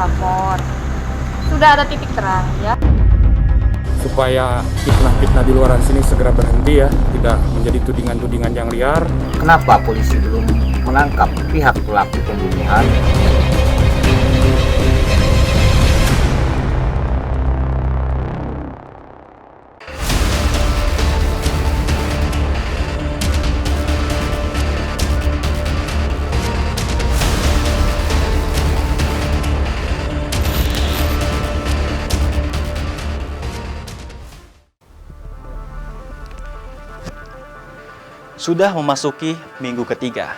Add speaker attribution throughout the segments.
Speaker 1: lapor. Sudah ada titik terang ya.
Speaker 2: Supaya fitnah-fitnah di luar sini segera berhenti ya, tidak menjadi tudingan-tudingan yang liar.
Speaker 3: Kenapa polisi belum menangkap pihak pelaku pembunuhan?
Speaker 4: Sudah memasuki minggu ketiga,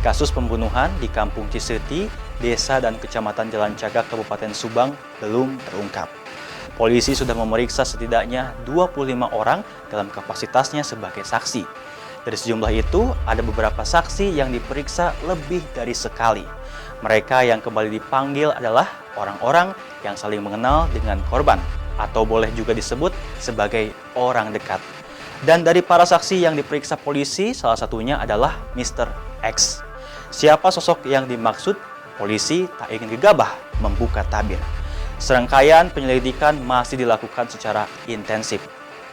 Speaker 4: kasus pembunuhan di Kampung Ciseti, Desa dan Kecamatan Jalan Cagak, Kabupaten Subang belum terungkap. Polisi sudah memeriksa setidaknya 25 orang dalam kapasitasnya sebagai saksi. Dari sejumlah itu, ada beberapa saksi yang diperiksa lebih dari sekali. Mereka yang kembali dipanggil adalah orang-orang yang saling mengenal dengan korban, atau boleh juga disebut sebagai orang dekat. Dan dari para saksi yang diperiksa polisi, salah satunya adalah Mr. X. Siapa sosok yang dimaksud? Polisi tak ingin gegabah membuka tabir. Serangkaian penyelidikan masih dilakukan secara intensif.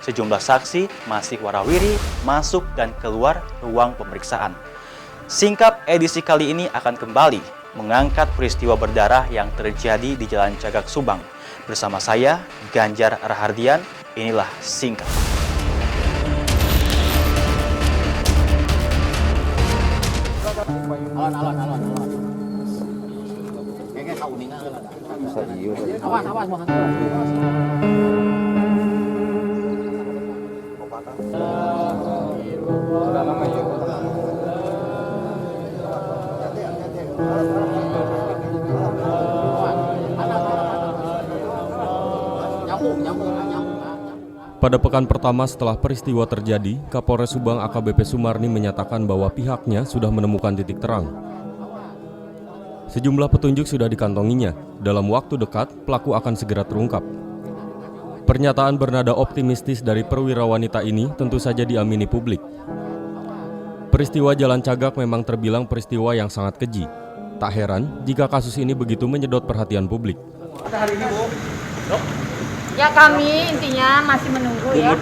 Speaker 4: Sejumlah saksi masih warawiri masuk dan keluar ruang pemeriksaan. Singkap edisi kali ini akan kembali mengangkat peristiwa berdarah yang terjadi di Jalan Cagak, Subang. Bersama saya, Ganjar Rahardian, inilah Singkap.
Speaker 3: Alon. Kayaknya kau ini nggak ada. Awas.
Speaker 5: Pada pekan pertama setelah peristiwa terjadi, Kapolres Subang AKBP Sumarni menyatakan bahwa pihaknya sudah menemukan titik terang. Sejumlah petunjuk sudah dikantonginya. Dalam waktu dekat, pelaku akan segera terungkap. Pernyataan bernada optimistis dari perwira wanita ini tentu saja diamini publik. Peristiwa Jalan Cagak memang terbilang peristiwa yang sangat keji. Tak heran jika kasus ini begitu menyedot perhatian publik.
Speaker 1: Ya kami intinya masih menunggu ya,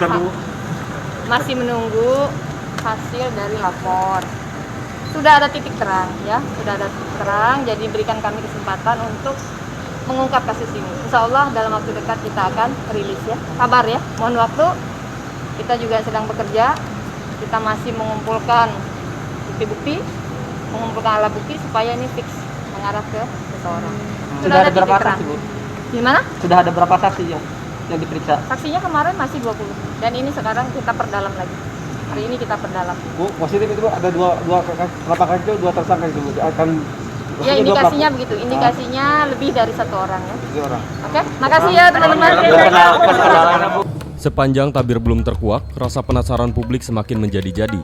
Speaker 1: masih menunggu hasil dari lapor. Sudah ada titik terang ya, jadi berikan kami kesempatan untuk mengungkap kasus ini. Insya Allah dalam waktu dekat kita akan rilis ya, kabar ya. Mohon waktu, kita juga sedang bekerja, kita masih mengumpulkan bukti-bukti, mengumpulkan alat bukti supaya ini fix mengarah ke seseorang.
Speaker 6: Sudah ada berapa saksi, Bu?
Speaker 1: Gimana?
Speaker 6: Sudah ada berapa saksi yang diperiksa?
Speaker 1: Saksinya kemarin masih 20 dan ini sekarang kita perdalam lagi. Hari ini kita perdalam.
Speaker 6: Bu, positif itu Bu, ada dua kelapa kecil, dua tersangka itu Bu.
Speaker 1: Ya indikasinya begitu, indikasinya lebih dari satu orang ya.
Speaker 6: 2 orang.
Speaker 1: Oke, makasih ya teman-teman.
Speaker 5: Sepanjang tabir belum terkuak, rasa penasaran publik semakin menjadi-jadi.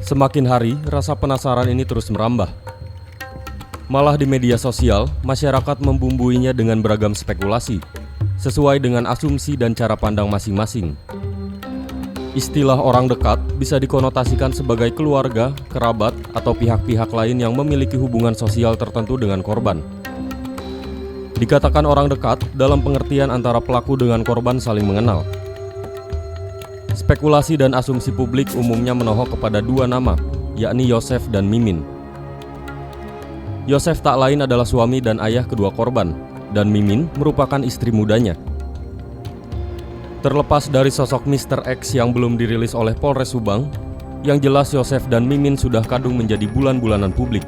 Speaker 5: Semakin hari, rasa penasaran ini terus merambah. Malah di media sosial, masyarakat membumbuinya dengan beragam spekulasi, sesuai dengan asumsi dan cara pandang masing-masing. Istilah orang dekat bisa dikonotasikan sebagai keluarga, kerabat, atau pihak-pihak lain yang memiliki hubungan sosial tertentu dengan korban. Dikatakan orang dekat dalam pengertian antara pelaku dengan korban saling mengenal. Spekulasi dan asumsi publik umumnya menohok kepada 2 nama, yakni Yosef dan Mimin. Yosef tak lain adalah suami dan ayah kedua korban, dan Mimin merupakan istri mudanya. Terlepas dari sosok Mr. X yang belum dirilis oleh Polres Subang, yang jelas Yosef dan Mimin sudah kadung menjadi bulan-bulanan publik.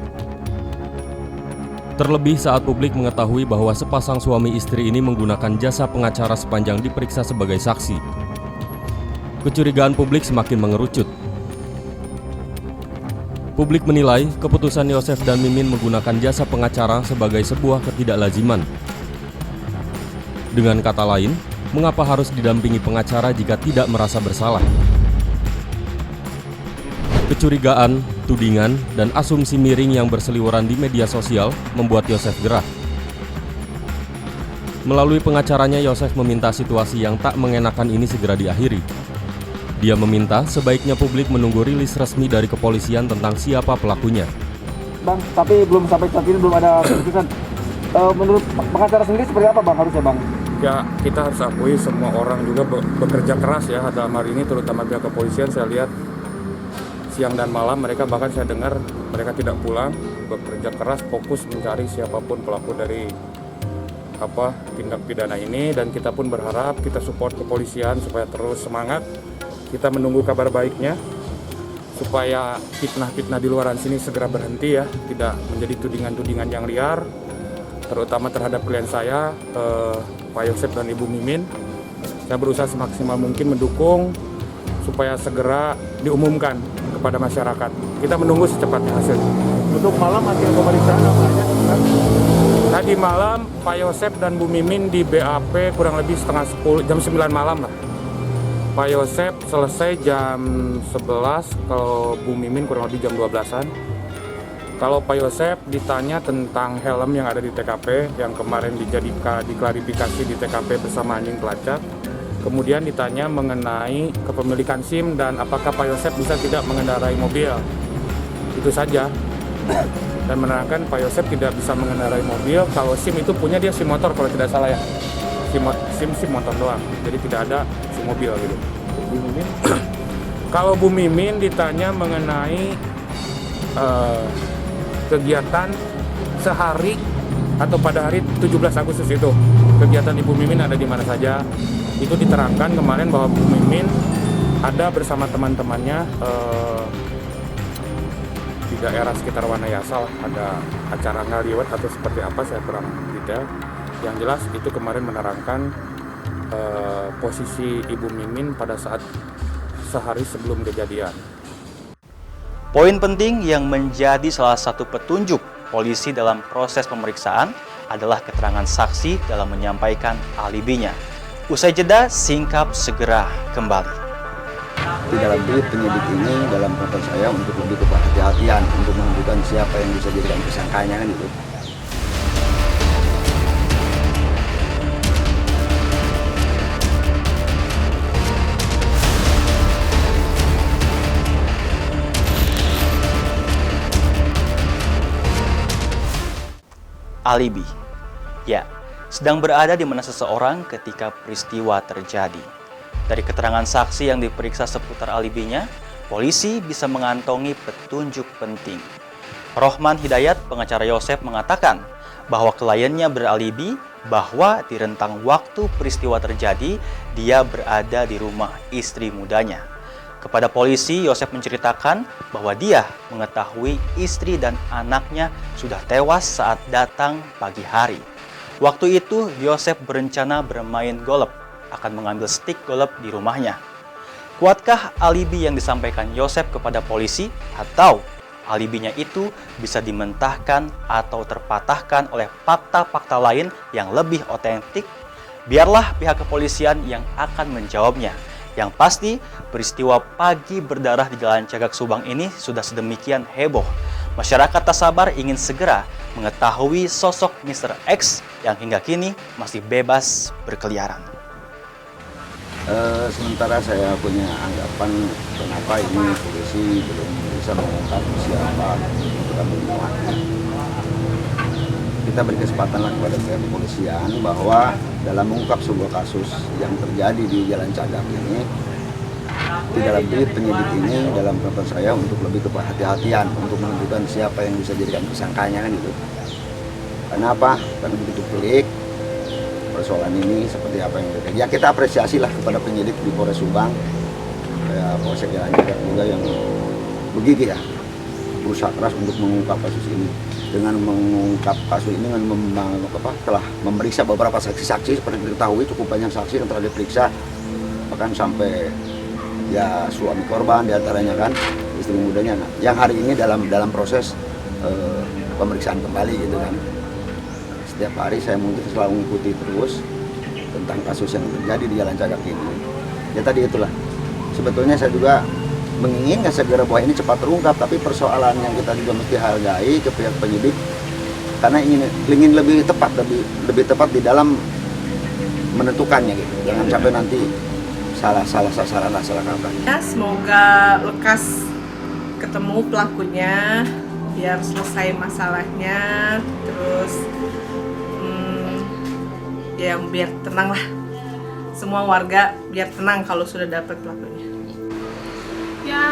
Speaker 5: Terlebih saat publik mengetahui bahwa sepasang suami istri ini menggunakan jasa pengacara sepanjang diperiksa sebagai saksi. Kecurigaan publik semakin mengerucut. Publik menilai keputusan Yosef dan Mimin menggunakan jasa pengacara sebagai sebuah ketidaklaziman. Dengan kata lain, mengapa harus didampingi pengacara jika tidak merasa bersalah? Kecurigaan, tudingan, dan asumsi miring yang berseliweran di media sosial membuat Yosef gerah. Melalui pengacaranya, Yosef meminta situasi yang tak mengenakan ini segera diakhiri. Dia meminta sebaiknya publik menunggu rilis resmi dari kepolisian tentang siapa pelakunya.
Speaker 6: Bang, tapi belum sampai saat ini belum ada keputusan. Menurut pengacara sendiri seperti apa Bang harusnya Bang?
Speaker 2: Ya, kita harus akui semua orang juga bekerja keras ya dalam hari ini, terutama pihak kepolisian. Saya lihat siang dan malam mereka, bahkan saya dengar mereka tidak pulang, bekerja keras, fokus mencari siapapun pelaku dari tindak pidana ini. Dan kita pun berharap, kita support kepolisian supaya terus semangat. Kita menunggu kabar baiknya supaya fitnah-fitnah di luaran sini segera berhenti ya, tidak menjadi tudingan-tudingan yang liar, terutama terhadap klien saya, Pak Yosep dan Ibu Mimin. Saya berusaha semaksimal mungkin mendukung supaya segera diumumkan kepada masyarakat. Kita menunggu secepatnya hasil.
Speaker 6: Untuk malam hasil pemeriksaan apa aja?
Speaker 2: Tadi malam Pak Yosep dan Bu Mimin di BAP kurang lebih setengah 10, jam 9 malam lah. Pak Yosep selesai jam 11, kalau Bu Mimin kurang lebih jam 12-an. Kalau Pak Yosep ditanya tentang helm yang ada di TKP, yang kemarin diklarifikasi di TKP bersama anjing pelacak. Kemudian ditanya mengenai kepemilikan SIM dan apakah Pak Yosep bisa tidak mengendarai mobil. Itu saja. Dan menerangkan Pak Yosep tidak bisa mengendarai mobil, kalau SIM itu punya dia SIM motor kalau tidak salah ya. SIM motor doang, jadi tidak ada SIM mobil gitu. Kalau Bu Mimin ditanya mengenai kegiatan sehari atau pada hari 17 Agustus itu, kegiatan Ibu Mimin ada di mana saja, itu diterangkan kemarin bahwa Bu Mimin ada bersama teman-temannya di daerah sekitar Wanayasa lah, ada acara ngaliwat atau seperti apa, saya kurang detail. Yang jelas itu kemarin menerangkan posisi Ibu Mimin pada saat sehari sebelum kejadian.
Speaker 4: Poin penting yang menjadi salah satu petunjuk polisi dalam proses pemeriksaan adalah keterangan saksi dalam menyampaikan alibinya. Usai jeda, Singkap segera kembali.
Speaker 3: Tidak lebih penyidik ini dalam proses saya untuk lebih kehati-hatian untuk menentukan siapa yang bisa jadikan tersangkanya kan itu.
Speaker 4: Alibi. Ya, sedang berada di mana seseorang ketika peristiwa terjadi. Dari keterangan saksi yang diperiksa seputar alibinya, polisi bisa mengantongi petunjuk penting. Rohman Hidayat, pengacara Yosep, mengatakan bahwa kliennya beralibi bahwa di rentang waktu peristiwa terjadi, dia berada di rumah istri mudanya. Kepada polisi, Yosep menceritakan bahwa dia mengetahui istri dan anaknya sudah tewas saat datang pagi hari. Waktu itu, Yosep berencana bermain golf, akan mengambil stik golf di rumahnya. Kuatkah alibi yang disampaikan Yosep kepada polisi, atau alibinya itu bisa dimentahkan atau terpatahkan oleh fakta-fakta lain yang lebih otentik? Biarlah pihak kepolisian yang akan menjawabnya. Yang pasti, peristiwa pagi berdarah di Jalan Cagak Subang ini sudah sedemikian heboh. Masyarakat tak sabar ingin segera mengetahui sosok Mr. X yang hingga kini masih bebas berkeliaran.
Speaker 3: Sementara saya punya anggapan kenapa ini polisi belum bisa mengungkap siapa untuk pembunuhan. Kita beri kesempatan kepada pihak kepolisian bahwa dalam mengungkap sebuah kasus yang terjadi di Jalan Cagak ini, tidak lebih penyidik ini dalam proses saya untuk lebih kehati-hatian untuk menentukan siapa yang bisa jadikan tersangkanya kan itu. Kenapa? Karena begitu pelik persoalan ini seperti apa yang terjadi. Ya kita apresiasi lah kepada penyidik di Polres Subang, kayak Polsek Jalan Cagak juga yang begigih ya, berusaha keras untuk mengungkap kasus ini. Dengan mengungkap kasus ini dengan telah memeriksa beberapa saksi-saksi, seperti diketahui cukup banyak saksi yang telah diperiksa, bahkan sampai ya suami korban diantaranya kan, istri mudanya. Nah, yang hari ini dalam proses pemeriksaan kembali gitu kan. Setiap hari saya mungkin selalu mengikuti terus tentang kasus yang terjadi di Jalan Cagak ini. Ya tadi itulah, sebetulnya saya juga menginginkan segera bahwa ini cepat terungkap, tapi persoalan yang kita juga mesti hargai ke pihak penyidik karena ingin lebih tepat di dalam menentukannya gitu. Jangan sampai nanti salah sasaran, salah kaprah.
Speaker 7: Ya, semoga lekas ketemu pelakunya biar selesai masalahnya, terus ya biar tenang lah, semua warga biar tenang kalau sudah dapat pelakunya.
Speaker 8: Ya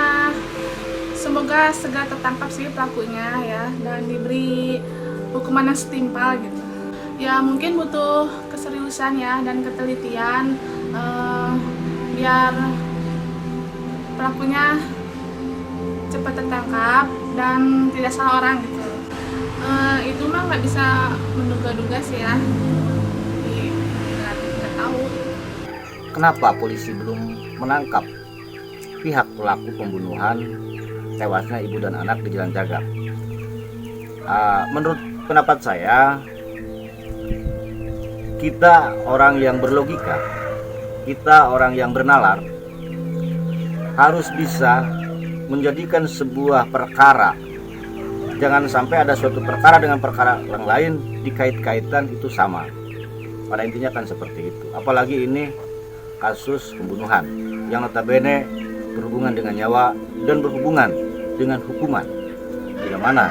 Speaker 8: semoga segera tertangkap sih pelakunya ya, dan diberi hukuman yang setimpal gitu. Ya mungkin butuh keseriusan ya dan ketelitian biar pelakunya cepat tertangkap dan tidak salah orang gitu. Itu mah nggak bisa menduga-duga sih ya, nggak tahu.
Speaker 6: Kenapa polisi belum menangkap pihak pelaku pembunuhan tewasnya ibu dan anak di Jalan Cagak? Menurut pendapat saya, kita orang yang berlogika, kita orang yang bernalar, harus bisa menjadikan sebuah perkara. Jangan sampai ada suatu perkara dengan perkara yang lain dikait-kaitan itu sama. Pada intinya kan seperti itu. Apalagi ini kasus pembunuhan yang notabene berhubungan dengan nyawa dan berhubungan dengan hukuman. Bila mana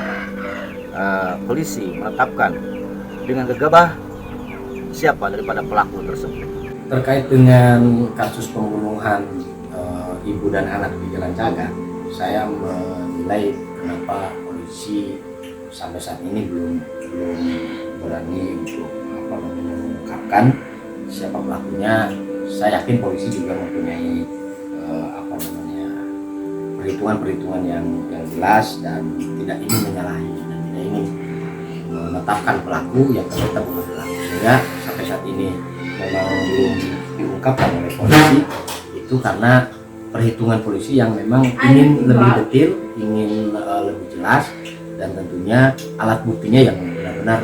Speaker 6: polisi menetapkan dengan gegabah siapa daripada pelaku tersebut.
Speaker 9: Terkait dengan kasus pembunuhan ibu dan anak di Jalan Cagak, saya menilai kenapa polisi sampai saat ini belum berani untuk mengungkapkan siapa pelakunya. Saya yakin polisi juga mempunyai perhitungan-perhitungan yang jelas dan tidak ingin menyalahi dan tidak ingin menetapkan pelaku yang ternyata bukan pelaku. Sehingga sampai saat ini memang belum diungkapkan oleh polisi, itu karena perhitungan polisi yang memang ingin lebih detail, ingin lebih jelas, dan tentunya alat buktinya yang benar-benar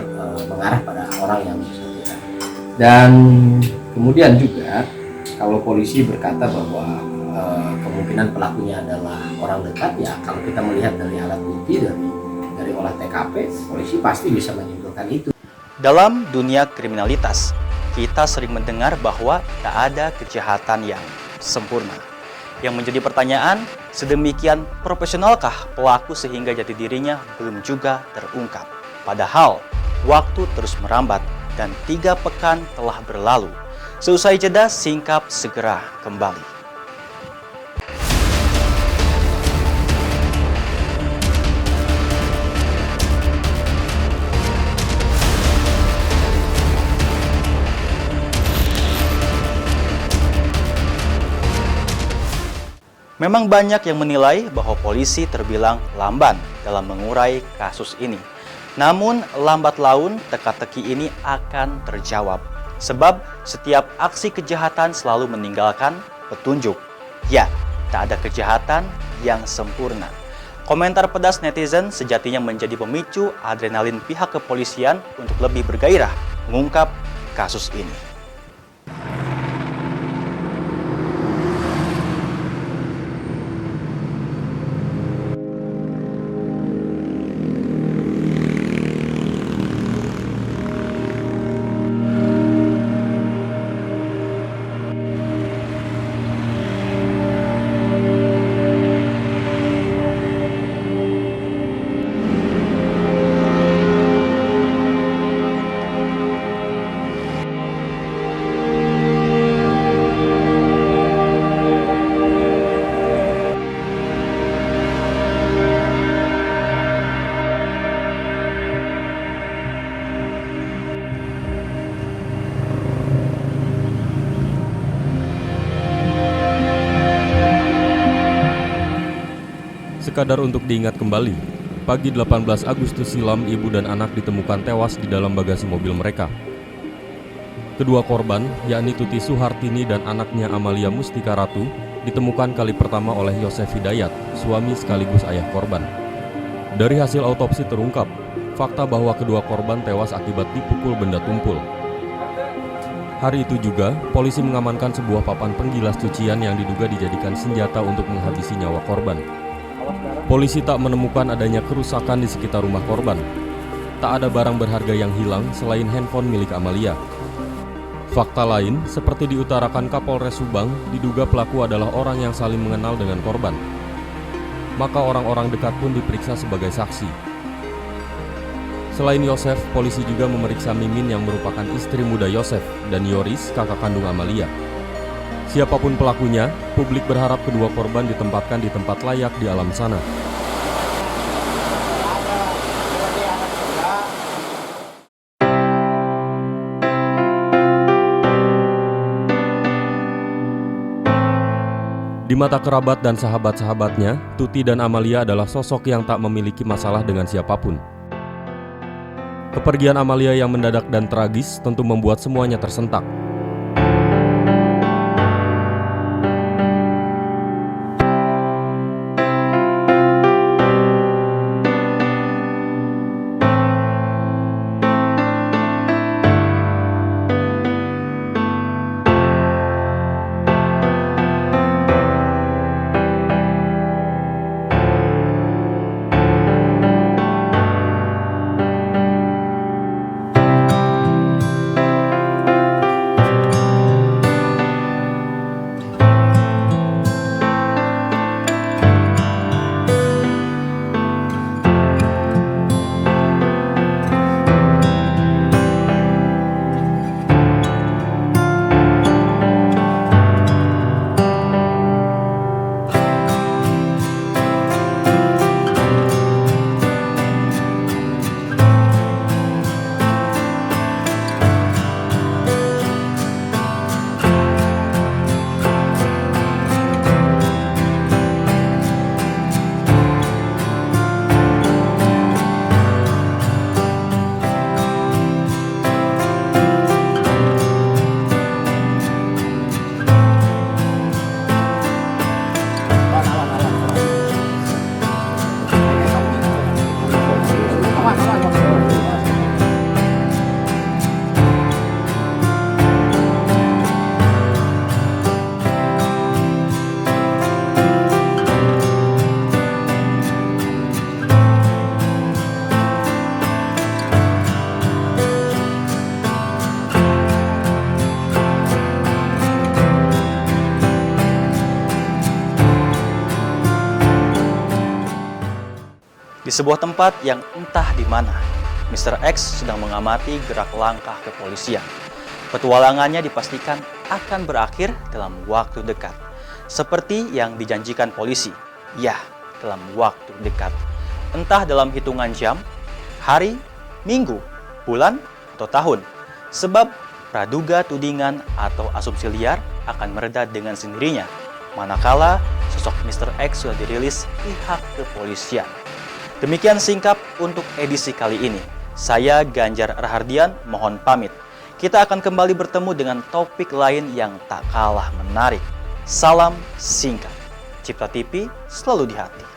Speaker 9: mengarah pada orang yang bersangkutan. Dan kemudian juga kalau polisi berkata bahwa kemungkinan pelakunya adalah orang dekat, ya kalau kita melihat dari alat bukti dari olah TKP, polisi pasti bisa menyimpulkan itu.
Speaker 4: Dalam dunia kriminalitas, kita sering mendengar bahwa tak ada kejahatan yang sempurna. Yang menjadi pertanyaan, sedemikian profesionalkah pelaku sehingga jati dirinya belum juga terungkap? Padahal, waktu terus merambat dan 3 pekan telah berlalu. Seusai jeda, Singkap segera kembali. Memang banyak yang menilai bahwa polisi terbilang lamban dalam mengurai kasus ini. Namun, lambat laun teka-teki ini akan terjawab. Sebab setiap aksi kejahatan selalu meninggalkan petunjuk. Ya, tak ada kejahatan yang sempurna. Komentar pedas netizen sejatinya menjadi pemicu adrenalin pihak kepolisian untuk lebih bergairah mengungkap kasus ini.
Speaker 5: Sekadar untuk diingat kembali, pagi 18 Agustus silam ibu dan anak ditemukan tewas di dalam bagasi mobil mereka. Kedua korban, yakni Tuti Suhartini dan anaknya Amalia Mustika Ratu, ditemukan kali pertama oleh Yosef Hidayat, suami sekaligus ayah korban. Dari hasil autopsi terungkap, fakta bahwa kedua korban tewas akibat dipukul benda tumpul. Hari itu juga, polisi mengamankan sebuah papan penggilas cucian yang diduga dijadikan senjata untuk menghabisi nyawa korban. Polisi tak menemukan adanya kerusakan di sekitar rumah korban. Tak ada barang berharga yang hilang selain handphone milik Amalia. Fakta lain, seperti diutarakan Kapolres Subang, diduga pelaku adalah orang yang saling mengenal dengan korban. Maka orang-orang dekat pun diperiksa sebagai saksi. Selain Yosef, polisi juga memeriksa Mimin yang merupakan istri muda Yosef dan Yoris, kakak kandung Amalia. Siapapun pelakunya, publik berharap kedua korban ditempatkan di tempat layak di alam sana. Di mata kerabat dan sahabat-sahabatnya, Tuti dan Amalia adalah sosok yang tak memiliki masalah dengan siapapun. Kepergian Amalia yang mendadak dan tragis tentu membuat semuanya tersentak.
Speaker 4: Di sebuah tempat yang entah di mana, Mr. X sedang mengamati gerak langkah kepolisian. Petualangannya dipastikan akan berakhir dalam waktu dekat. Seperti yang dijanjikan polisi, ya, dalam waktu dekat. Entah dalam hitungan jam, hari, minggu, bulan, atau tahun. Sebab praduga tudingan atau asumsi liar akan mereda dengan sendirinya, manakala sosok Mr. X sudah dirilis pihak kepolisian. Demikian singkat untuk edisi kali ini. Saya Ganjar Rahardian, mohon pamit. Kita akan kembali bertemu dengan topik lain yang tak kalah menarik. Salam singkat. Cipta TV selalu di hati.